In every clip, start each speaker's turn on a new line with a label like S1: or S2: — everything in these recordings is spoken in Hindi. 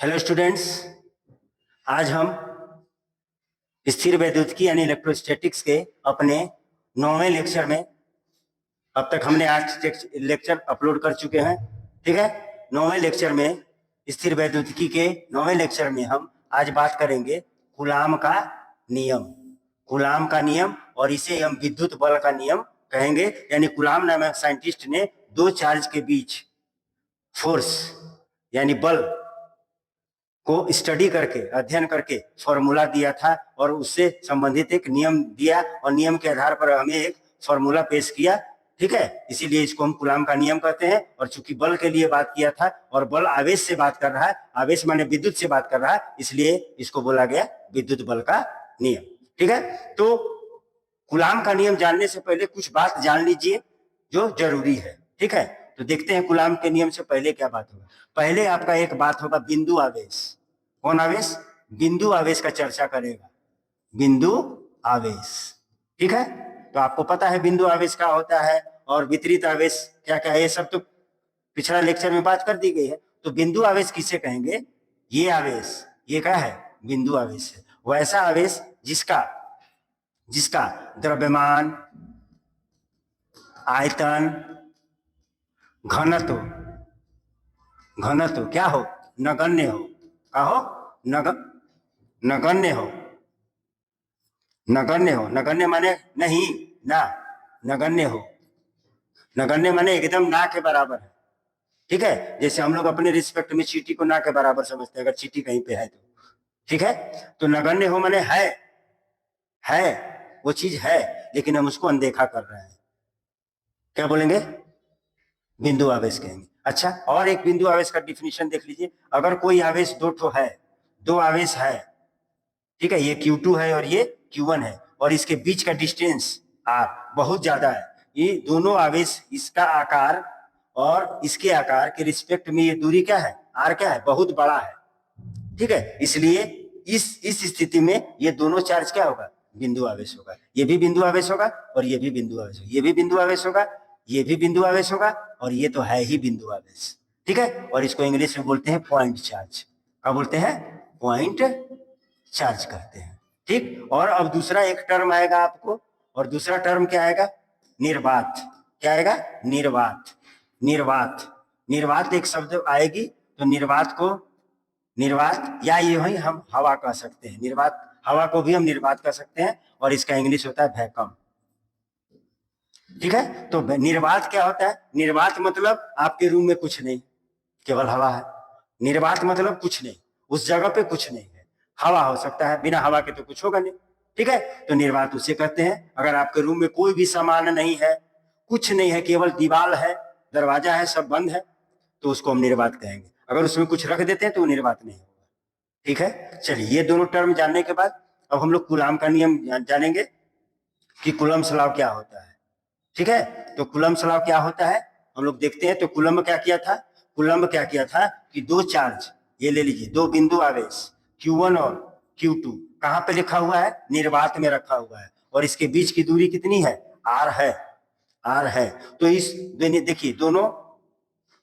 S1: हेलो स्टूडेंट्स, आज हम स्थिर वैद्युतिकी यानी इलेक्ट्रोस्टैटिक्स के अपने 9वें लेक्चर में, अब तक हमने 8 लेक्चर अपलोड कर चुके हैं। ठीक है, 9वें लेक्चर में, स्थिर वैद्युतिकी के 9वें लेक्चर में हम आज बात करेंगे कूलाम का नियम। कूलाम का नियम, और इसे हम विद्युत बल का नियम कहेंगे। यानी कूलाम नामक साइंटिस्ट ने दो चार्ज के बीच फोर्स यानी बल को स्टडी करके, अध्ययन करके फॉर्मूला दिया था और उससे संबंधित एक नियम दिया, और नियम के आधार पर हमें एक फॉर्मूला पेश किया। ठीक है, इसीलिए इसको हम कूलाम का नियम कहते हैं। और चूंकि बल के लिए बात किया था और बल आवेश से बात कर रहा है, आवेश माने विद्युत से बात कर रहा है, इसलिए इसको बोला गया विद्युत बल का नियम। ठीक है, तो कूलाम का नियम जानने से पहले कुछ बात जान लीजिए जो जरूरी है। ठीक है, तो देखते हैं कूलाम के नियम से पहले क्या बात होगा। पहले आपका एक बात होगा बिंदु आवेश। कौन आवेश? बिंदु आवेश का चर्चा करेगा, बिंदु आवेश। ठीक है, तो आपको पता है बिंदु आवेश क्या होता है और वितरित आवेश क्या क्या है, ये सब तो पिछला लेक्चर में बात कर दी गई है। तो बिंदु आवेश किसे कहेंगे? ये आवेश, ये क्या है? बिंदु आवेश है। वैसा आवेश जिसका जिसका द्रव्यमान, आयतन, घनत्व घनत्व क्या हो? नगण्य हो। क्या हो? नगण्य हो। नगण्य हो। नगण्य माने नहीं ना, नगण्य हो। नगण्य माने एकदम ना के बराबर है। ठीक है, जैसे हम लोग अपने रिस्पेक्ट में चींटी को ना के बराबर समझते हैं, अगर चींटी कहीं पे है तो। ठीक है, तो नगण्य हो माने है, वो चीज है लेकिन हम उसको अनदेखा कर रहे हैं। क्या बोलेंगे? बिंदु आवेश कहेंगे। अच्छा, और एक बिंदु आवेश का डिफिनीशन देख लीजिए। अगर कोई आवेश दो ठो है, दो आवेश है, ठीक है, ये Q2 है और ये Q1 है, और इसके बीच का डिस्टेंस R बहुत ज्यादा है। ये दोनों आवेश, इसका आकार और इसके आकार के रिस्पेक्ट में ये दूरी क्या है? R क्या है? बहुत बड़ा है। ठीक है, इसलिए इस स्थिति में ये दोनों चार्ज क्या होगा? बिंदु आवेश होगा। ये भी बिंदु आवेश होगा और ये भी बिंदु आवेश होगा। ये भी बिंदु आवेश होगा, ये भी बिंदु आवेश होगा, और ये तो है ही बिंदु आवेश। ठीक है, और इसको इंग्लिश में बोलते हैं पॉइंट चार्ज। क्या बोलते हैं? पॉइंट चार्ज कहते हैं। ठीक, और अब दूसरा एक टर्म आएगा आपको, और दूसरा टर्म क्या आएगा? निर्वात। क्या आएगा? निर्वात। निर्वात, निर्वात एक शब्द आएगी, तो निर्वात या ये वही हम हवा कह सकते हैं। निर्वात, हवा को भी हम निर्वात कह सकते हैं, और इसका इंग्लिश होता है वैक्यूम। ठीक है, तो निर्वात क्या होता है? निर्वात मतलब आपके रूम में कुछ नहीं, केवल हवा है। निर्वात मतलब कुछ नहीं, उस जगह पे कुछ नहीं है। हवा हो सकता है, बिना हवा के तो कुछ होगा नहीं। ठीक है, तो निर्वात उसे कहते हैं। अगर आपके रूम में कोई भी सामान नहीं है, कुछ नहीं है, केवल दीवार है, दरवाजा है, सब बंद है, तो उसको हम निर्वात कहेंगे। अगर उसमें कुछ रख देते हैं तो निर्वात नहीं होगा। ठीक है, चलिए, ये दोनों टर्म जानने के बाद अब हम लोग कूलाम का नियम जानेंगे कि कूलम्ब लॉ क्या होता है। ठीक है, तो कूलम्ब लॉ क्या होता है हम लोग देखते हैं। तो कूलम्ब क्या किया था? कूलम्ब क्या किया था कि दो चार्ज, ये ले लीजिए, दो बिंदु आवेश Q1 और Q2 कहां पे लिखा हुआ है? निर्वात में रखा हुआ है, और इसके बीच की दूरी कितनी है? R है। R है, तो इस देखिए दोनों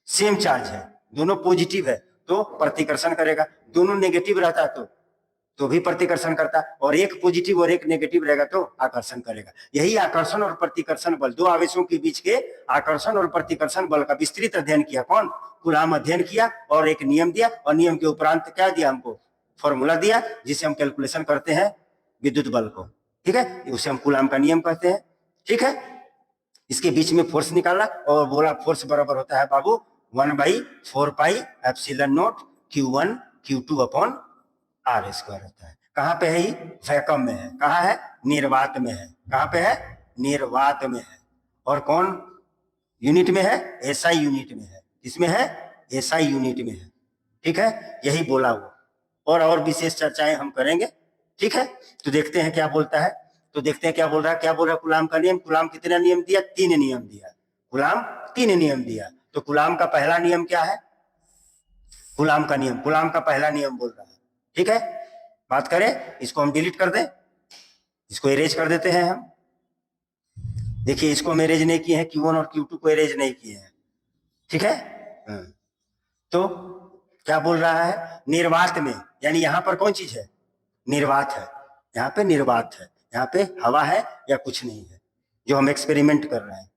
S1: सेम चार्ज है, दोनों पॉजिटिव है, तो प्रतिकर्षण करेगा। दोनों नेगेटिव रहता तो भी प्रतिकर्षण करता, और एक पॉजिटिव और एक नेगेटिव रहेगा तो आकर्षण करेगा। यही आकर्षण और प्रतिकर्षण बल, दो आवेशों के बीच के आकर्षण और प्रतिकर्षण बल का विस्तृत अध्ययन किया कौन? कूलाम अध्ययन किया, और एक नियम दिया, और नियम के उपरांत क्या दिया हमको? फॉर्मूला दिया, जिसे हम कैलकुलेशन करते हैं विद्युत बल को। ठीक है, उसे हम कूलाम का नियम कहते हैं। ठीक है, इसके बीच में फोर्स निकाला और बोला फोर्स बराबर होता है बाबू 1/4πε0 Q1 Q2 upon R square होता है। कहां पे है? वैक्यूम में है। कहां है? निर्वात में है। कहां पे है? निर्वात में है। और कौन यूनिट में है? SI यूनिट में है। इसमें है SI यूनिट में है। ठीक है, यही बोला वो, और विशेष चर्चाएं हम करेंगे। ठीक है, तो देखते हैं क्या बोलता है। तो देखते हैं क्या बोल रहा है। क्या बोल रहा है कूलाम का नियम? कूलाम कितना नियम दिया? 3 नियम दिया। कूलाम 3 नियम दिया। तो कूलाम का पहला नियम क्या है? कूलाम का नियम, कूलाम का पहला नियम बोल रहा है। ठीक है, बात करें, इसको हम डिलीट कर दें, इसको इरेज कर देते हैं हम। देखिए, इसको हम इरेज नहीं किए हैं, Q1 और Q2 को इरेज नहीं किए हैं। ठीक है, तो क्या बोल रहा है? निर्वात में, यानी यहाँ पर कौन चीज है? निर्वात है, यहाँ पे निर्वात है, यहाँ पे हवा है या कुछ नहीं है, जो हम एक्सपेरिमेंट कर रहे हैं।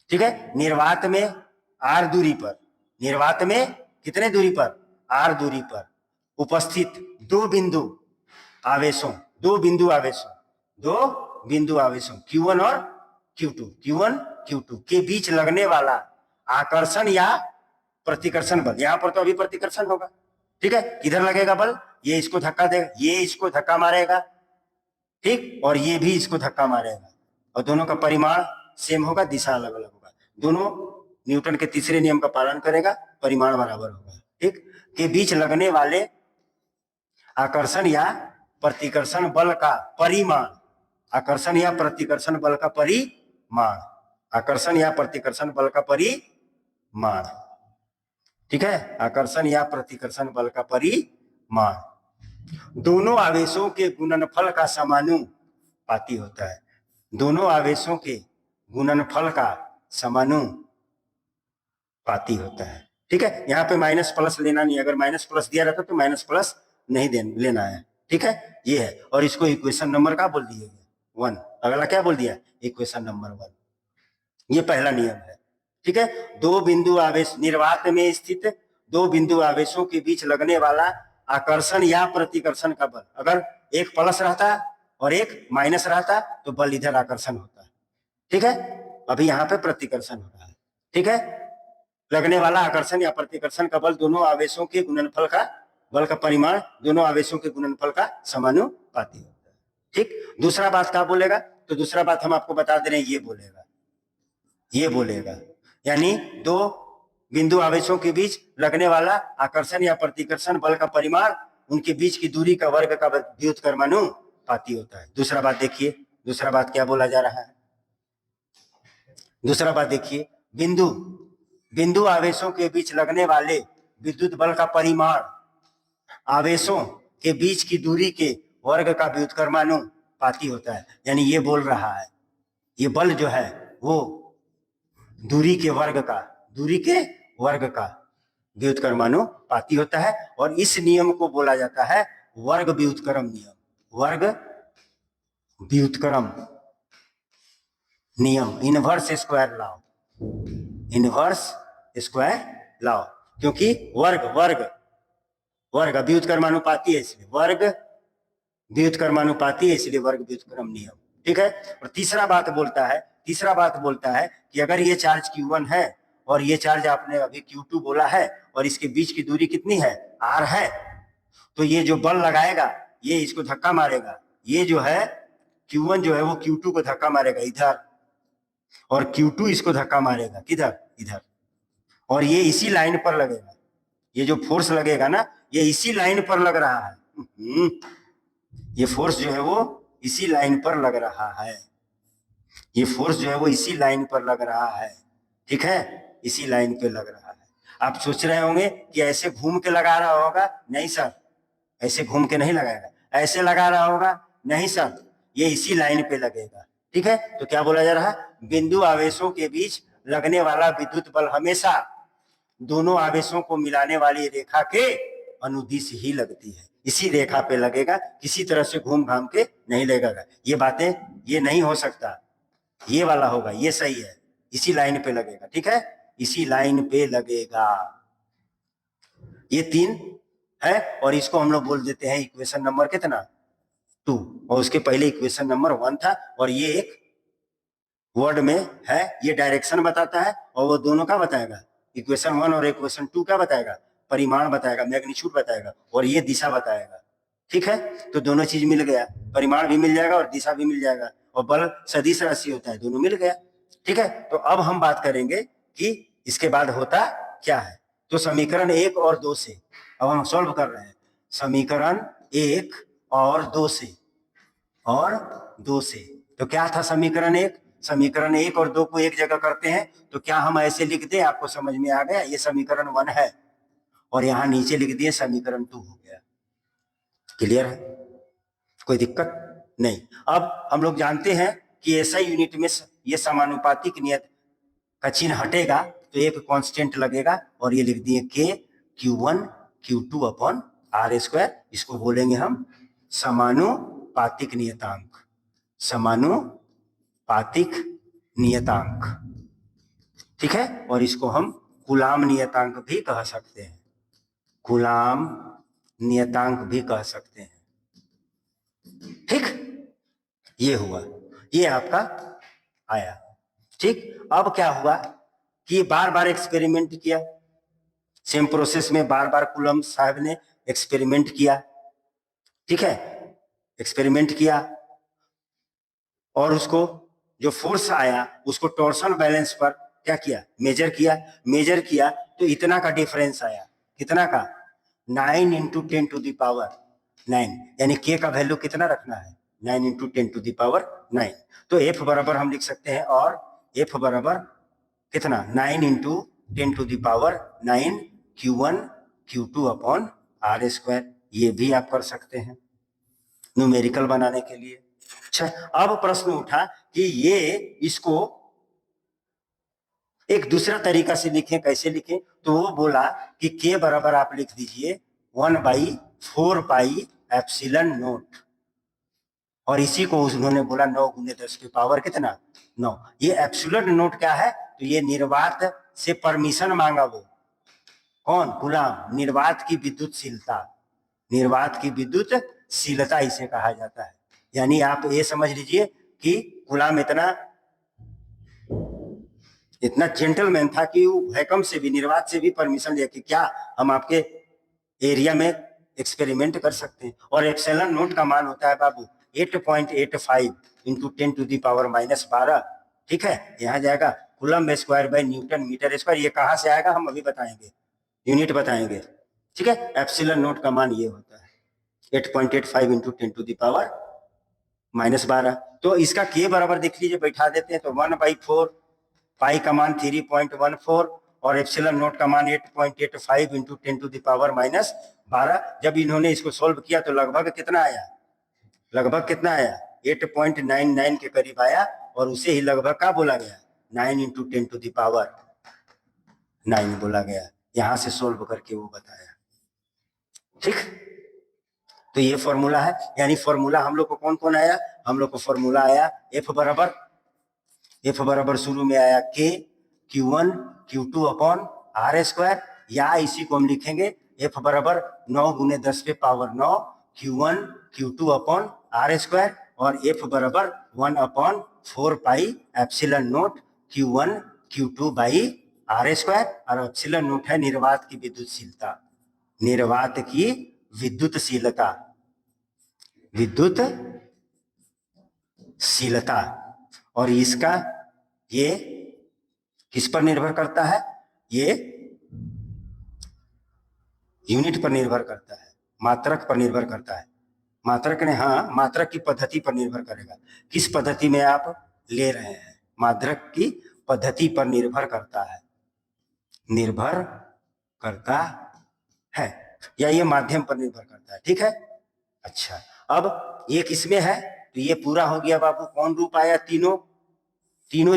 S1: ठीक है, निर्वात में आर दूरी पर, निर्वात में कितने दूरी पर? आर दूरी पर उपस्थित दो बिंदु आवेशों, दो बिंदु आवेशों Q1 और Q2 के बीच लगने वाला आकर्षण या प्रतिकर्षण बल। यहां पर तो अभी प्रतिकर्षण होगा, ठीक है, किधर लगेगा बल? ये इसको धक्का देगा, ये इसको धक्का मारेगा, ठीक, और ये भी इसको धक्का मारेगा, और दोनों का परिमाण सेम होगा, दिशा अलग अलग होगा। दोनों न्यूटन के तीसरे नियम का पालन करेगा, परिमाण बराबर होगा, ठीक। के बीच लगने वाले आकर्षण या प्रतिकर्षण बल का परिमाण, आकर्षण या प्रतिकर्षण बल का परिमाण, आकर्षण या प्रतिकर्षण बल का परिमाण, ठीक है, आकर्षण या प्रतिकर्षण बल का परिमाण दोनों आवेशों के गुणनफल का समानुपाती होता है। दोनों आवेशों के गुणनफल का समानुपाती होता है, ठीक है। यहाँ पे माइनस प्लस लेना नहीं, अगर माइनस प्लस दिया रहता तो माइनस प्लस नहीं लेना है, ठीक है, ये है। और इसको इक्वेशन नंबर का बोल दिए 1। अगला क्या बोल दिया? Equation number 1। ये पहला नियम है, ठीक है। दो बिंदु आवेश, निर्वात में स्थित दो बिंदु आवेशों के बीच लगने वाला आकर्षण या प्रतिकर्षण का बल, अगर एक प्लस रहता और एक माइनस रहता तो बल इधर आकर्षण होता, ठीक है। अभी यहाँ पे प्रतिकर्षण हो रहा है, ठीक है। लगने वाला आकर्षण या प्रतिकर्षण का बल दोनों आवेशों के गुणनफल का बल का परिमाण दोनों आवेशों के गुणनफल का समानुपाती होता है, ठीक। दूसरा बात क्या बोलेगा? तो दूसरा बात हम आपको बता दे रहे हैं, ये बोलेगा, यानी दो बिंदु आवेशों के बीच लगने वाला आकर्षण या प्रतिकर्षण बल का परिमाण उनके बीच की दूरी का वर्ग का व्युत्क्रमानुपाती होता है। दूसरा बात देखिए, दूसरा बात क्या बोला जा रहा है? दूसरा बात देखिए, बिंदु आवेशों के बीच लगने वाले विद्युत बल का परिमाण आवेशों के बीच की दूरी के वर्ग का व्युत्क्रमानुपाती होता है। यानी ये बोल रहा है, ये बल जो है वो दूरी के वर्ग का व्युत्क्रमानुपाती होता है, और इस नियम को बोला जाता है वर्ग व्युत्क्रम नियम, वर्ग व्युत्क्रम नियम, inverse square law, inverse square law. क्योंकि वर्ग व्युत्क्रमानुपाती है, इसलिए वर्ग व्युत्क्रमानुपाती है, इसलिए वर्ग व्युत्क्रम नियम, ठीक है। और तीसरा बात बोलता है कि अगर ये चार्ज Q1 है और ये चार्ज आपने अभी Q2 बोला है और इसके बीच की दूरी कितनी है? R है, तो ये जो बल लगाएगा ये इसको धक्का मारेगा, ये जो है Q1 जो है वो Q2 को धक्का मारेगा इधर, और Q2 इसको धक्का मारेगा किधर? इधर, और ये इसी लाइन पर लगेगा, ये जो फोर्स लगेगा ना ये इसी लाइन पर लग रहा है, ये फोर्स जो है वो इसी लाइन पर लग रहा है, ये फोर्स जो है वो इसी लाइन पर लग रहा है, ठीक है, इसी लाइन पे लग रहा है। आप सोच रहे होंगे कि ऐसे घूम के लगा रहा होगा, नहीं सर, ऐसे घूम के नहीं लगाएगा, ऐसे लगा रहा होगा, नहीं सर, ये इसी लाइन पे लगेगा, ठीक है। तो क्या बोला जा रहा है? बिंदु आवेशों के बीच लगने वाला विद्युत बल हमेशा दोनों आवेशों को मिलाने वाली रेखा के अनुदिश ही लगती है, इसी रेखा पे लगेगा, किसी तरह से घूम घाम के नहीं लगेगा। ये बातें, ये नहीं हो सकता, ये वाला होगा, ये सही है, इसी लाइन पे लगेगा, ठीक है, इसी लाइन पे लगेगा। ये 3 है, और इसको हम लोग बोल देते हैं इक्वेशन नंबर कितना? 2, और उसके पहले इक्वेशन नंबर 1 था, और ये एक वर्ड में है, ये डायरेक्शन बताता है, और वो दोनों का बताएगा, इक्वेशन 1 और इक्वेशन 2 क्या बताएगा? परिमाण बताएगा, मैग्नीट्यूड बताएगा, और ये दिशा बताएगा, ठीक है। तो दोनों चीज मिल गया, परिमाण भी मिल जाएगा और दिशा भी मिल जाएगा, और बल सदिश राशि होता है, दोनों मिल गया, ठीक है। तो अब हम बात करेंगे कि इसके बाद होता क्या है। तो समीकरण 1 और 2 से अब हम सॉल्व कर रहे हैं, समीकरण 1 और 2 से, तो क्या था समीकरण 1? समीकरण 1 और 2 को एक जगह करते हैं, तो क्या हम ऐसे लिख दें? आपको समझ में आ गया, ये समीकरण 1 है, और यहां नीचे लिख दिए समीकरण 2 हो गया, क्लियर है, कोई दिक्कत नहीं। अब हम लोग जानते हैं कि SI यूनिट में ये समानुपातिक नियत का चिन्ह हटेगा तो एक कांस्टेंट लगेगा, और ये लिख दिए K Q1 Q2 upon r square, इसको बोलेंगे हम समानुपातिक नियतांक, समानुपातिक नियतांक, ठीक है। और इसको हम कूलाम नियतांक भी कह सकते हैं, कूलाम नियतांक भी कह सकते हैं, ठीक। ये हुआ, ये आपका आया, ठीक। अब क्या हुआ कि बार बार एक्सपेरिमेंट किया, सेम प्रोसेस में बार बार कूलम साहब ने एक्सपेरिमेंट किया, ठीक है, एक्सपेरिमेंट किया और उसको जो फोर्स आया उसको टॉर्सन बैलेंस पर क्या किया, मेजर किया तो इतना का डिफरेंस आया, कितना का, 9 इंटू 10 टू दी पावर 9, यानी के का वैल्यू कितना रखना है, 9 इंटू 10 टू दी पावर 9। तो एफ बराबर हम लिख सकते हैं, और एफ बराबर कितना, 9 into 10 to the power 9 Q1 Q2 upon r square, ये भी आप कर सकते हैं न्यूमेरिकल बनाने के लिए। अच्छा, अब प्रश्न उठा कि ये इसको एक दूसरा तरीका से लिखें, कैसे लिखें, तो वो बोला कि के बराबर आप लिख दीजिए 1/4 एप्सिलॉन नोट, और इसी को उन्होंने बोला 9 गुने 10 की पावर कितना, 9। ये एप्सिलॉन नोट क्या है, तो ये निर्वात से परमिशन मांगा, वो कौन, कूलाम, निर्वात की विद्युतशीलता, निर्वात की विद्युतशीलता इसे कहा जाता है। यानी आप ये समझ लीजिए कि कूलाम इतना जेंटलमैन था कि वो वैक्यूम से भी, निर्वात से भी परमिशन लिया कि क्या हम आपके एरिया में एक्सपेरिमेंट कर सकते हैं। और एप्सिलॉन नोट का मान होता है बाबू 8.85 इंटू 10 टू दी पावर -12, ठीक है। यहाँ जाएगा coulomb square by newton metre square, ये कहाँ से आएगा हम अभी बताएंगे, यूनिट बताएंगे, ठीक है। एप्सिलॉन नोट का मान ये होता है 8.85 इंटू 10 टू दी पावर -12। तो इसका के बराबर देख लीजिए, बैठा देते हैं तो 1/4, पाई का मान 3.14 और एप्सिलॉन नोट का मान 8.85 इंटू 10 टू दी पावर -12। जब इन्होंने इसको सोल्व किया तो लगभग कितना आया, लगभग कितना आया, 8.99 के करीब आया, और उसे ही लगभग क्या बोला गया, 9 इंटू 10 टू दी पावर 9 बोला गया। यहां से सोल्व करके वो बताया, ठीक। तो ये फॉर्मूला है, यानी फॉर्मूला हम लोग को कौन कौन आया, हम लोग को फॉर्मूला आया एफ बराबर शुरू में आया के Q1 Q2 upon r square, या इसी को हम लिखेंगे एफ बराबर 9 गुने 10 पे power 9 Q1 Q2 upon r square, और एफ बराबर 1/4 epsilon naught Q1 Q2 by r square, और एप्सिलॉन नोट है निर्वात की विद्युतशीलता, निर्वात की विद्युतशीलता, विद्युतशीलता। और इसका ये किस पर निर्भर करता है, ये यूनिट पर निर्भर करता है, मात्रक पर निर्भर करता है, मात्रक ने, हाँ, मात्रक की पद्धति पर निर्भर करेगा, किस पद्धति में आप ले रहे हैं, मात्रक की पद्धति पर निर्भर करता है, निर्भर करता है, या ये माध्यम पर निर्भर करता है, ठीक है। अच्छा, अब ये किसमें है, तो ये पूरा हो गया बाबू, कौन रूप आया, तीनों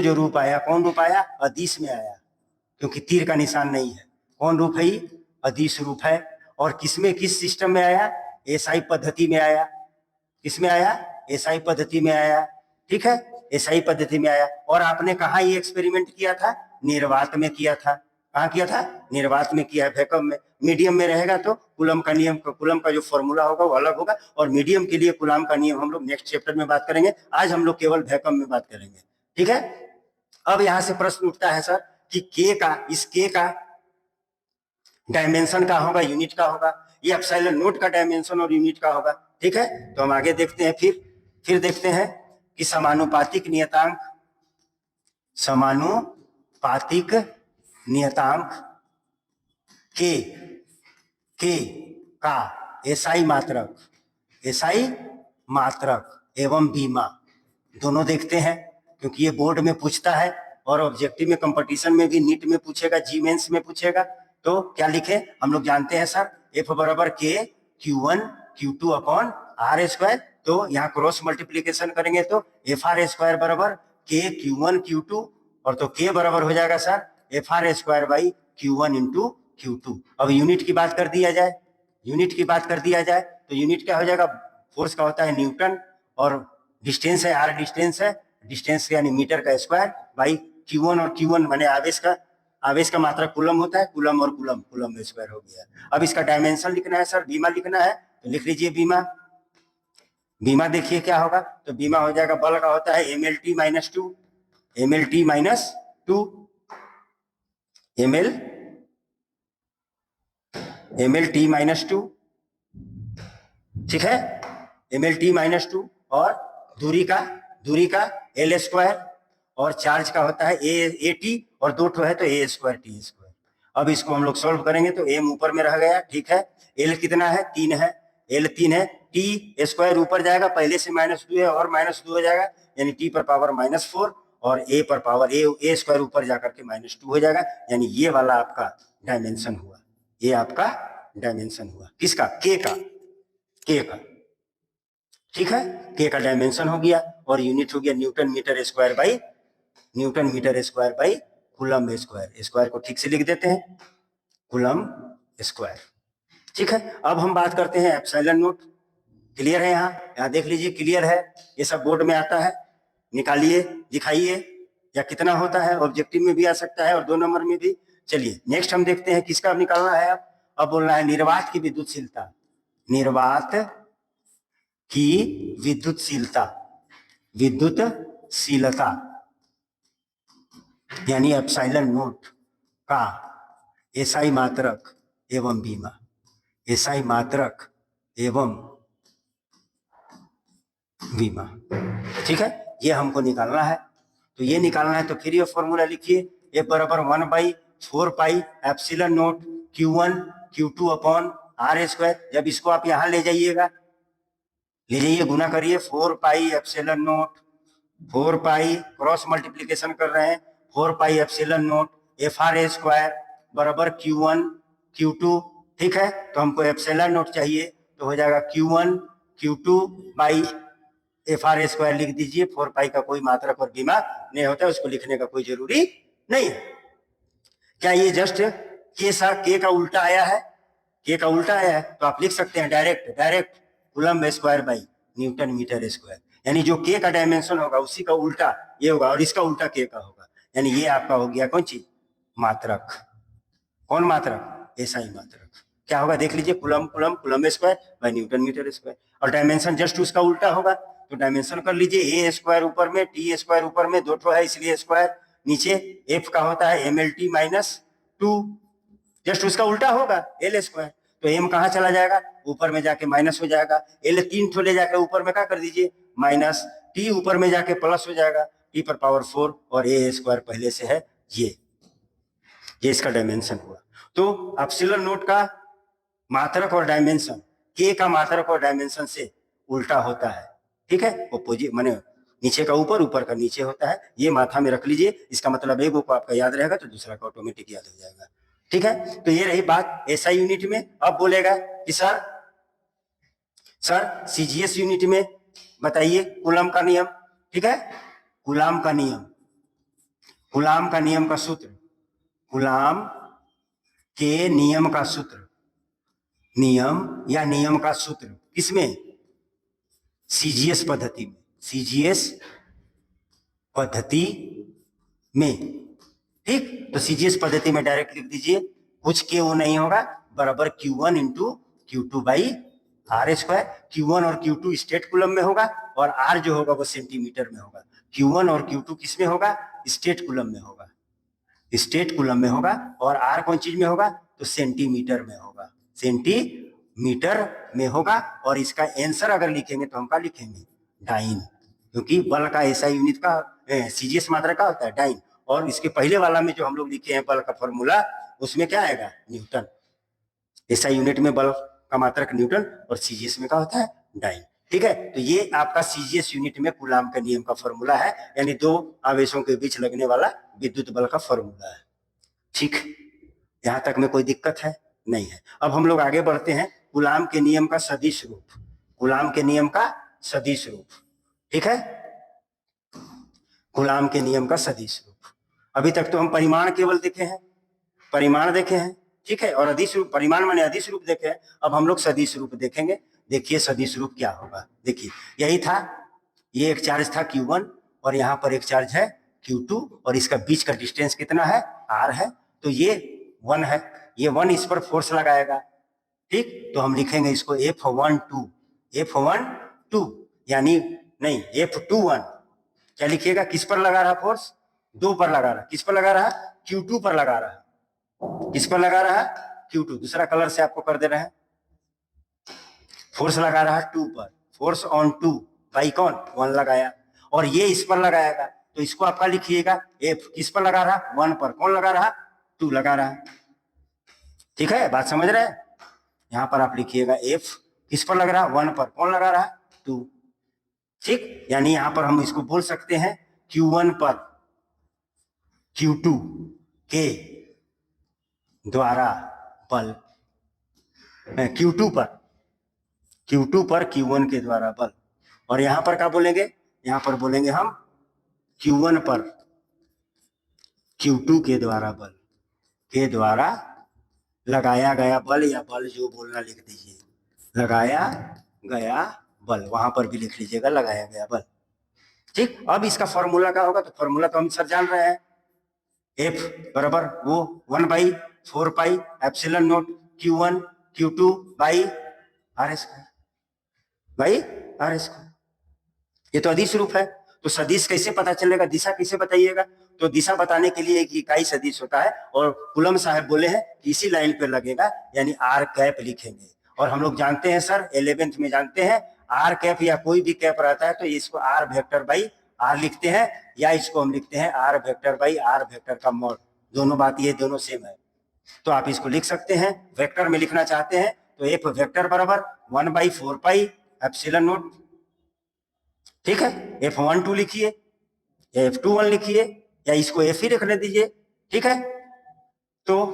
S1: जो रूप आया, कौन रूप आया, अदिश में आया, क्योंकि तीर का निशान नहीं है, कौन रूप है, अदिश रूप है। और किसमें, किस सिस्टम में आया, एसआई पद्धति में आया, किसमें आया, एसआई पद्धति में आया, ठीक है, एसआई पद्धति में आया। और आपने कहा ये एक्सपेरिमेंट किया था, निर्वात में किया था, कहाँ किया था, निर्वात में किया है, वैक्यूम में। मीडियम में रहेगा तो कूलम का नियम, कूलम का जो फॉर्मूला होगा वो अलग होगा, और मीडियम के लिए कूलम का नियम हम लोग नेक्स्ट चैप्टर में बात करेंगे, आज हम लोग केवल वैक्यूम में बात करेंगे, ठीक है। अब यहां से प्रश्न उठता है सर कि के का, इस के का डायमेंशन का होगा, यूनिट का होगा, ये एप्सिलॉन नोट का डायमेंशन और यूनिट का होगा, ठीक है। तो हम आगे देखते हैं, फिर देखते हैं कि समानुपातिक नियतांक, समानुपातिक नियतांक के का एसआई मात्रक एवं बीमा दोनों देखते हैं, क्योंकि ये बोर्ड में पूछता है और ऑब्जेक्टिव में, कंपटीशन में भी, नीट में पूछेगा, जी मेंस में पूछेगा। तो क्या लिखे, हम लोग जानते हैं सर, एफ बराबर के Q1 Q2 upon r square, तो यहाँ क्रॉस मल्टीप्लीकेशन करेंगे तो एफ आर स्क्वायर बराबर के Q1 Q2, और तो के बराबर हो जाएगा sir F R square by Q1 into Q2। अब यूनिट की बात कर दिया जाए, तो यूनिट क्या हो जाएगा, फोर्स का होता है न्यूटन, और डिस्टेंस है r, डिस्टेंस यानी मीटर का स्क्वायर बाई Q1, और Q1 माने आवेश का मात्रा कूलम होता है, कूलम और कूलम में स्क्वायर हो गया। अब इसका डायमेंशन लिखना है सर, बीमा लिखना है, तो लिख लीजिए बीमा देखिए क्या होगा, तो बीमा हो जाएगा, बल का होता है MLT minus two, MLT minus two, ठीक है, MLT माइनस टू, और दूरी का L स्क्वायर, और चार्ज का होता है AT, और दो ठो है तो A स्क्वायर T स्क्वायर। अब इसको हम लोग सॉल्व करेंगे तो M ऊपर में रह गया, ठीक है, L कितना है, 3 है, L 3 है, T स्क्वायर ऊपर जाएगा, पहले से -2 है और -2 हो जाएगा, यानी T पर पावर -4, और A पर पावर A स्क्वायर ऊपर जाकर के -2 हो जाएगा, यानी ये वाला आपका डायमेंशन हुआ, ये आपका डायमेंशन हुआ किसका, K का, ठीक है, K का डायमेंशन हो गया, और यूनिट हो गया newton metre square by coulomb square. Square को ठीक से लिख देते हैं, कूलम स्क्वायर, ठीक है। अब हम बात करते हैं एप्सिलॉन नोट। क्लियर है, यहाँ देख लीजिए, क्लियर है, ये सब बोर्ड में आता है, निकालिए, दिखाइए, या कितना होता है, ऑब्जेक्टिव में भी आ सकता है और 2 नंबर में भी। चलिए नेक्स्ट हम देखते हैं किसका निकालना है। अब बोलना है निर्वात की विद्युतशीलता, विद्युतशीलता यानी एप्सिलॉन नोट का एसआई मात्रक एवं बीमा, ठीक है, ये हमको निकालना है। तो ये निकालना है तो फिर ये फॉर्मूला लिखिए, ए बराबर 1/4 pi epsilon naught Q1 Q2 upon R square. जब इसको आप यहाँ ले जाइए, गुना करिए, 4 पाई एप्सिलॉन नोट, 4 पाई क्रॉस मल्टीप्लीकेशन कर रहे हैं, 4 pi epsilon note FR square बराबर Q1 Q2, ठीक है। तो हमको एप्सिलॉन नोट चाहिए, तो हो जाएगा Q1 Q2 by FR square लिख दीजिए। 4 पाई का कोई मात्रक और बीमा नहीं होता है, उसको लिखने का कोई जरूरी नहीं है। क्या ये जस्ट के का उल्टा आया है, तो आप लिख सकते हैं direct coulomb square by newton metre square, यानी जो के का डायमेंशन होगा उसी का उल्टा ये होगा, और इसका उल्टा के का होगा, यानी ये आपका हो गया कौन चीज, मात्रक। कौन मात्रक, एसआई मात्रक। क्या होगा देख लीजिए, coulomb square by newton metre square, और डायमेंशन जस्ट उसका उल्टा होगा, तो डायमेंशन कर लीजिए, ए स्क्वायर ऊपर में, टी स्क्वायर ऊपर में, दो ठो है इसलिए स्क्वायर, नीचे एफ का होता है MLT माइनस टू, जस्ट उसका उल्टा होगा L स्क्वायर, तो M कहाँ चला जाएगा, ऊपर में जाके माइनस हो जाएगा, L 3 ठो ले जाके ऊपर में क्या कर दीजिए माइनस, T ऊपर में जाके प्लस हो जाएगा, T पर पावर 4, और A स्क्वायर पहले से है, ये इसका डायमेंशन हुआ। तो एप्सिलॉन नोट का मात्रक और डायमेंशन K का मात्रक और डायमेंशन से उल्टा होता है, ठीक है, अपोजिट माने नीचे का ऊपर, ऊपर का नीचे होता है, ये माथा में रख लीजिए, इसका मतलब एक को आपका याद रहेगा तो दूसरा का ऑटोमेटिक याद हो जाएगा, ठीक है। तो ये रही बात एसआई यूनिट में। अब बोलेगा कि सर सीजीएस यूनिट में बताइए कूलम का नियम, ठीक है, कूलम का नियम का सूत्र, कूलम के नियम का सूत्र, नियम का सूत्र किसमें, सीजीएस पद्धति में, ठीक। तो सीजीएस पद्धति में डायरेक्ट लिख दीजिए, कुछ के वो नहीं होगा, बराबर Q1 into Q2 by R square. Q1 और Q2 स्टेट कूलम में होगा, और R जो होगा वो सेंटीमीटर में होगा। Q1 और Q2 किस में होगा, स्टेट कूलम में होगा, और R कौन चीज में होगा, तो सेंटीमीटर में होगा, और इसका आंसर अगर लिखेंगे तो हम क्या लिखेंगे, डाइन, क्योंकि बल का ऐसा यूनिट का सीजीएस मात्रा का होता है डाइन, और इसके पहले वाला में जो हम लोग लिखे हैं बल का फॉर्मूला, उसमें क्या आएगा, न्यूटन। ऐसा यूनिट में बल का मात्रक न्यूटन, और सीजीएस में क्या होता है, डाइन, ठीक है। तो ये आपका सीजीएस यूनिट में कूलम के नियम का फॉर्मूला है, यानी दो आवेशों के बीच लगने वाला विद्युत बल का फॉर्मूला है, ठीक। यहां तक में कोई दिक्कत है, नहीं है। अब हम लोग आगे बढ़ते हैं, कूलम के नियम का सदिश रूप, ठीक है, कूलम के नियम का सदिश रूप। अभी तक तो हम परिमाण केवल देखे हैं, ठीक है। और अदिश रूप, परिमाण माने अदिश रूप देखे, अब हम लोग सदिश रूप देखेंगे। देखिए सदिश रूप क्या होगा। देखिए यही था, ये एक चार्ज था Q1 और यहाँ पर एक चार्ज है Q2 और इसका बीच का डिस्टेंस कितना है, R है। तो ये 1 है, ये 1 इस पर फोर्स लगाएगा, ठीक। तो हम लिखेंगे इसको F12, F12 यानी नहीं F21। क्या लिखिएगा, किस पर लगा रहा फोर्स, 2 पर लगा रहा। किस पर लगा रहा, Q2 पर लगा रहा। किस पर लगा रहा, Q2। दूसरा कलर से आपको कर दे रहे हैं। फोर्स लगा रहा है 2 पर, फोर्स ऑन 2 बाई कौन, 1 लगाया। और ये इस पर लगाएगा, तो इसको आपका लिखिएगा F किस पर लगा रहा, 1 पर। कौन लगा रहा, 2 लगा रहा। ठीक है, बात समझ रहे हैं। यहां पर आप लिखिएगा F किस पर लग रहा, 1 पर। कौन लगा रहा, 2। ठीक, यानी यहां पर हम इसको बोल सकते हैं Q1 पर Q2 के द्वारा बल, Q2 पर Q1 के द्वारा बल। और यहां पर क्या बोलेंगे, यहां पर बोलेंगे हम Q1 पर Q2 के द्वारा बल, के द्वारा लगाया गया बल, या बल जो बोलना लिख दीजिए, लगाया गया बल। वहां पर भी लिख लीजिएगा लगाया गया बल, ठीक। अब इसका फॉर्मूला क्या होगा, तो फॉर्मूला तो हम सर जान रहे हैं। F बराबर वो 1/4 pi epsilon not Q1 Q2 by R square, by R square. ये तो अदिश रूप है। तो सदिश कैसे पता चलेगा, दिशा कैसे बताइएगा, तो दिशा बताने के लिए एक इकाई सदिश होता है, और कुलम साहब बोले हैं कि इसी लाइन पे लगेगा, यानी R कैप लिखेंगे। और हम लोग जानते हैं सर 11th में जानते हैं, R कैप या कोई भी कैप रहता है तो इसको R वेक्टर बाई R लिखते हैं, या इसको हम लिखते हैं R vector by R vector का मॉड। दोनों बात ये दोनों सेम है, तो आप इसको लिख सकते हैं। वेक्टर में लिखना चाहते हैं तो F वेक्टर बराबर 1/4 पाई एप्सिलॉन नॉट, ठीक है। F12 लिखिए या F21 लिखिए, या इसको F ही रखने दीजिए, ठीक है। तो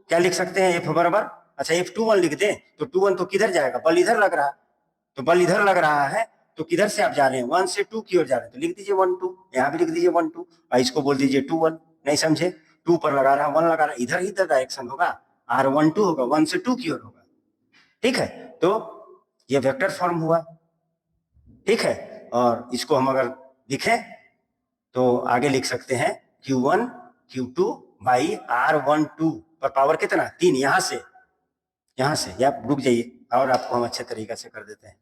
S1: क्या लिख सकते हैं, F बराबर, अच्छा F21 लिख दें तो 21 तो किधर जाएगा, बल इधर लग रहा, तो बल इधर लग रहा है, तो किधर से आप जा रहे हैं, 1 से 2 की ओर जा रहे हैं, तो लिख दीजिए 1 2, यहाँ भी लिख दीजिए 1 2, और इसको बोल दीजिए 2 1। नहीं समझे, 2 पर लगा रहा, 1 लगा रहा, इधर ही डायरेक्शन होगा, R12 होगा, 1 से 2 की ओर होगा, ठीक है। तो ये वेक्टर फॉर्म हुआ, ठीक है। और इसको हम अगर लिखें तो आगे लिख सकते हैं Q1 Q2 बाई R12 पर पावर कितना, 3। यहां से या रुक जाइए, और आपको हम अच्छे तरीके से कर देते हैं।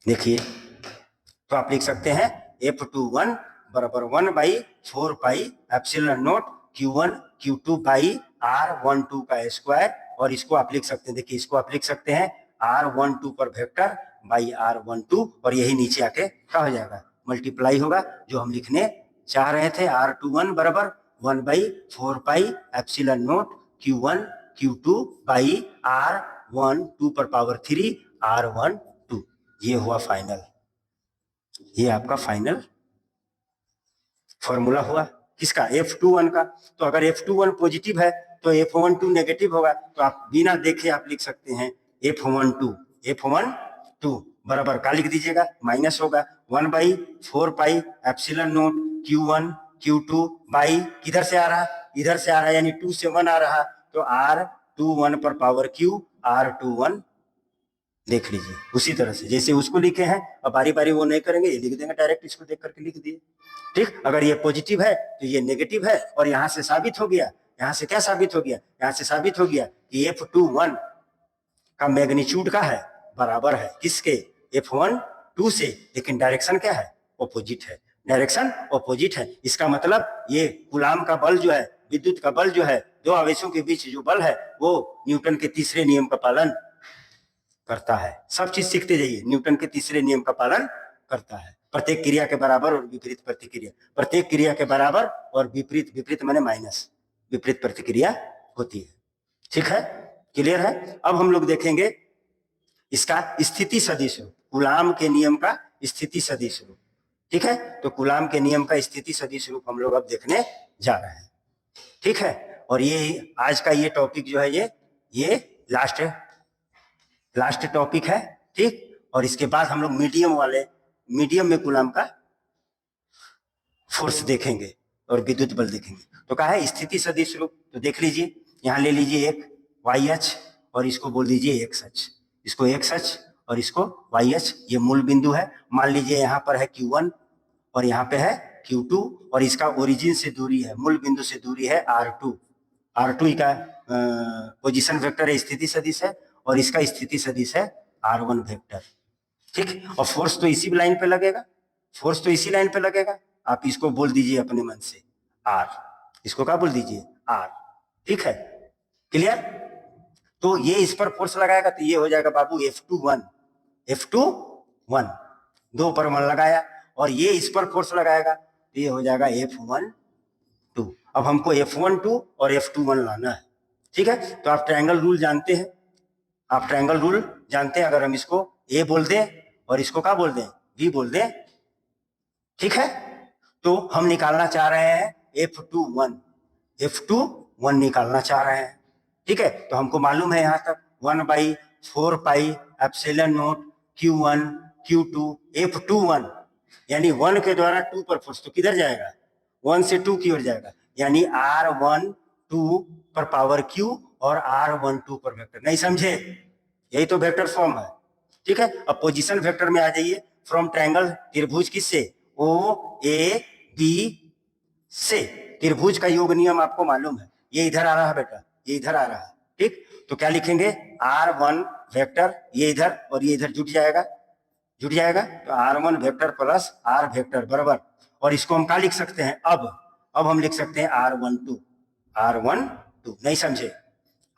S1: देखिए, तो आप लिख सकते हैं F21 बराबर 1/4 pi epsilon not Q1 Q2 by R12 का स्क्वायर। और इसको आप लिख सकते हैं, देखिए इसको आप लिख सकते हैं R12 पर वेक्टर बाई R12, और यही नीचे आके क्या हो जाएगा, मल्टीप्लाई होगा, जो हम लिखने चाह रहे थे। R21 बराबर 1/4 pi epsilon not Q1 Q2 by R12 पर पावर 3 R12। ये हुआ फाइनल, ये आपका फाइनल फॉर्मूला हुआ किसका, F21 का। तो अगर F21 पॉजिटिव है तो F12 नेगेटिव होगा, तो आप बिना देखे आप लिख सकते हैं F12 बराबर क्या लिख दीजिएगा, माइनस होगा 1/4 pi epsilon not Q1 Q2 by, किधर से आ रहा, इधर से आ रहा, यानी 2 से 1 आ रहा, तो R21 पर पावर Q R21 देख लीजिए। उसी तरह से जैसे उसको लिखे हैं, अब बारी बारी वो नहीं करेंगे, ये लिख देंगे डायरेक्ट, इसको देख करके लिख दिए, ठीक। अगर ये पॉजिटिव है तो ये नेगेटिव है, और यहां से साबित हो गया, यहां से क्या साबित हो गया, यहां से साबित हो गया कि F21 का मैग्नीट्यूड का है, बराबर है किसके, F12 से, लेकिन डायरेक्शन क्या है, ऑपोजिट है, डायरेक्शन ऑपोजिट है। इसका मतलब ये कूलाम का बल जो है, विद्युत का बल जो है, दो आवेशों के बीच जो बल है, वो न्यूटन के तीसरे नियम का पालन करता है। सब चीज सीखते जाइए, न्यूटन के तीसरे नियम का पालन करता है। प्रत्येक क्रिया के बराबर और विपरीत प्रतिक्रिया, प्रत्येक क्रिया के बराबर और विपरीत, विपरीत माने माइनस, विपरीत प्रतिक्रिया होती है, ठीक है, क्लियर है। अब हम लोग देखेंगे इसका स्थिति सदिश रूप, कूलाम के नियम का स्थिति सदिश रूप, ठीक है। तो कूलाम के नियम का स्थिति सदिश रूप हम लोग अब देखने जा रहे हैं, ठीक है। और ये आज का ये टॉपिक जो है, ये लास्ट टॉपिक है, ठीक। और इसके बाद हम लोग मीडियम में कूलाम का फोर्स देखेंगे और विद्युत बल देखेंगे। तो कहा है स्थिति सदिश रूप, तो देख लीजिए यहाँ ले लीजिए एक वाई एच और इसको बोल दीजिए एक्स एच, इसको एक्स एच और इसको वाई एच, ये मूल बिंदु है। मान लीजिए यहाँ पर है Q1 और यहाँ पे है Q2 और इसका ओरिजिन से दूरी है, मूल बिंदु से दूरी है R2। R2 का पोजीशन वेक्टर है, स्थिति सदिश है, और इसका स्थिति सदिश है R1 वेक्टर। ठीक, और फोर्स तो इसी लाइन पे लगेगा, फोर्स तो इसी लाइन पे लगेगा। आप इसको बोल दीजिए अपने मन से R, इसको क्या बोल दीजिए R। ठीक है, क्लियर। तो ये इस पर फोर्स लगाएगा तो ये हो जाएगा बाबू F21, F21 दो पर 1 लगाया, और ये इस पर फोर्स लगाएगा तो ये हो जाएगा F12। अब हमको F12 और F21 लाना है। ठीक है, तो आप ट्रायंगल रूल जानते हैं, आप ट्रायंगल रूल जानते हैं। अगर हम इसको A बोल दें और इसको क्या बोल दें B बोल दें, ठीक है, तो हम निकालना चाह रहे हैं F21, F21 निकालना चाह रहे हैं। ठीक है, तो हमको मालूम है यहाँ तक 1/4 pi epsilon not Q1 Q2 F21, यानी 1 के द्वारा 2 पर फोर्स तो किधर जाएगा, 1 से 2 की ओर जाएगा, यानी R12 पर पावर Q और R12 पर वेक्टर। नहीं समझे, यही तो वेक्टर फॉर्म है। ठीक है, अब पोजीशन वेक्टर में आ जाइए। फ्रॉम ट्रायंगल, त्रिभुज किससे, OAB से, त्रिभुज का योग नियम आपको मालूम है, ये इधर आ रहा है बेटा, ये इधर आ रहा है। ठीक, तो क्या लिखेंगे R1 वेक्टर, ये इधर और ये इधर जुट जाएगा, जुट जाएगा, तो R1 vector plus R vector बराबर, और इसको हम क्या लिख सकते हैं, अब हम लिख सकते हैं R12। नहीं समझे,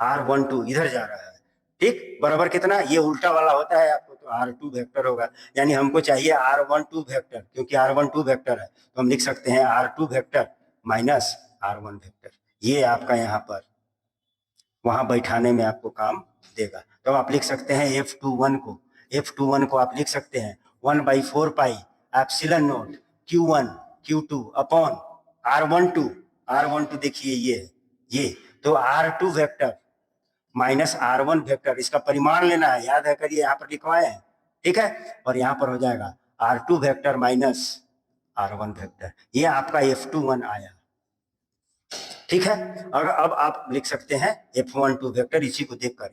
S1: R12 इधर जा रहा है। ठीक, बराबर कितना, ये उल्टा वाला होता है आपको, तो R2 वेक्टर होगा, यानी हमको चाहिए R12 वेक्टर, क्योंकि R12 वेक्टर है तो हम लिख सकते हैं R2 vector minus R1 vector. ये आपका यहाँ पर वहां बैठाने में आपको काम देगा। तो आप लिख सकते हैं F21 को आप लिख सकते हैं 1/4 pi epsilon not Q1 Q2 upon R12 देखिए ये तो R2 vector minus R1 vector, इसका परिमाण लेना है, याद है करिए, यहाँ पर लिखवाए हैं। ठीक है, और यहाँ पर हो जाएगा R2 vector minus R1 vector, ये आपका F21 आया। ठीक है, अब आप लिख सकते हैं F12 वेक्टर, इसी को देखकर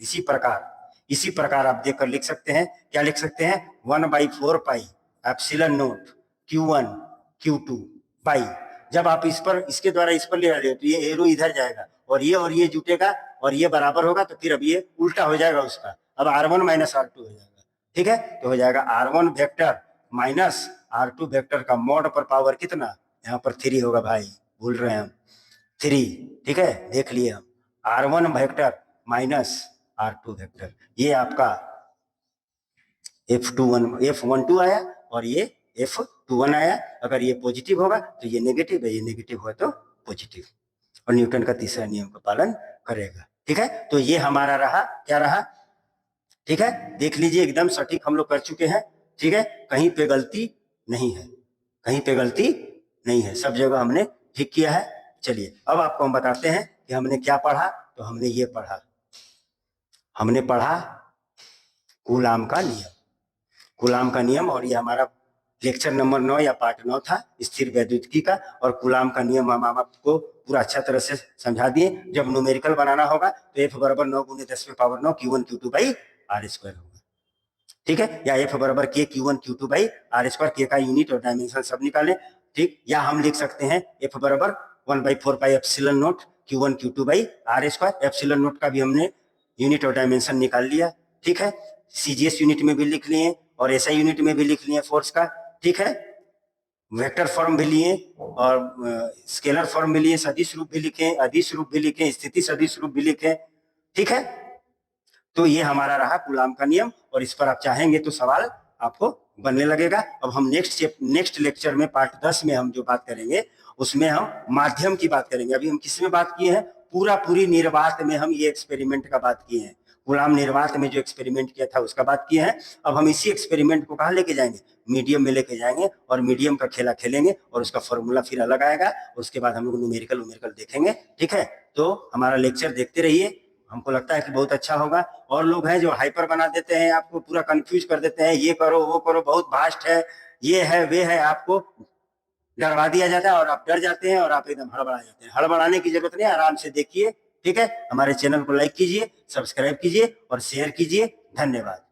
S1: इसी प्रकार आप देखकर लिख सकते हैं। क्या लिख सकते हैं, 1/4 pi epsilon not Q1 Q2 पाई। जब आप इस पर, इसके द्वारा इस पर ले रहे हो तो ये एरो इधर जाएगा और ये जुटेगा और ये बराबर होगा, तो फिर अब ये उल्टा हो जाएगा उसका, अब R1 माइनस R2 हो जाएगा। ठीक है, तो हो जाएगा R1 vector minus R2 vector का मॉड पर पावर कितना, यहाँ पर 3 होगा भाई, भूल रहे हैं हम 3। ठीक है, देख लिए हम, R1 vector minus R2 vector, ये आपका F12 आया और ये F21 आया। अगर ये पॉजिटिव होगा तो ये नेगेटिव है, ये नेगेटिव हुआ तो पॉजिटिव, और न्यूटन का तीसरा नियम का पालन करेगा। ठीक है, तो ये हमारा रहा, क्या रहा, ठीक है, देख लीजिए एकदम सटीक हम लोग कर चुके हैं। ठीक है, कहीं पे गलती नहीं है, कहीं पे गलती नहीं है, सब जगह हमने ठीक किया है। चलिए अब आपको हम बताते हैं कि हमने क्या पढ़ा। तो हमने ये पढ़ा, हमने पढ़ा कूलाम का नियम, कूलाम का नियम, और ये हमारा लेक्चर नंबर 9 या पार्ट 9 था स्थिर वैद्युतिकी का। और कूलाम का नियम हम आपको पूरा अच्छा तरह से समझा दिए। जब न्यूमेरिकल बनाना होगा तो F बराबर 9 × 10⁻⁹ Q1 Q2 बाई R² होगा। ठीक है, या F बराबर K Q1 Q2 by R², K का यूनिट और डायमेंशन सब निकालें। ठीक, या हम लिख सकते हैं F बराबर 1/4 pi epsilon not Q1 Q2 by R²। Epsilon not का भी हमने यूनिट और डायमेंशन निकाल लिया। ठीक है, CGS यूनिट में भी लिख लिए और SI यूनिट में भी लिख लिए फोर्स का। ठीक है, वेक्टर फॉर्म भी लिए और स्केलर फॉर्म भी लिए, सदिश रूप भी लिखे, अदिश रूप भी लिखे, स्थिति सदिश रूप भी लिखे। ठीक है, तो ये हमारा रहा कूलाम का नियम, और इस पर आप चाहेंगे तो सवाल आपको बनने लगेगा। अब हम नेक्स्ट लेक्चर में पार्ट 10 में हम जो बात करेंगे उसमें हम माध्यम की बात करेंगे। अभी हम किस में बात किए हैं, पूरी निर्वात में हम ये एक्सपेरिमेंट का बात किए हैं, कूलाम निर्वात में जो एक्सपेरिमेंट किया था उसका बात किए हैं। अब हम इसी एक्सपेरिमेंट को कहाँ लेके जाएंगे, मीडियम में लेके जाएंगे, और मीडियम का खेला खेलेंगे और उसका फॉर्मूला फिर अलग आएगा। उसके बाद हम लोग न्यूमेरिकल देखेंगे। ठीक है, तो हमारा लेक्चर देखते रहिए, हमको लगता है कि बहुत अच्छा होगा। और लोग हैं जो हाइपर बना देते हैं, आपको पूरा कंफ्यूज कर देते हैं, ये करो वो करो, बहुत भास्ट है, ये है वे है, आपको डरवा दिया जाता है और आप डर जाते हैं और आप एकदम हड़बड़ा जाते हैं। हड़बड़ाने की जरूरत नहीं, आराम से देखिए। ठीक है, हमारे चैनल को लाइक कीजिए, सब्सक्राइब कीजिए और शेयर कीजिए। धन्यवाद।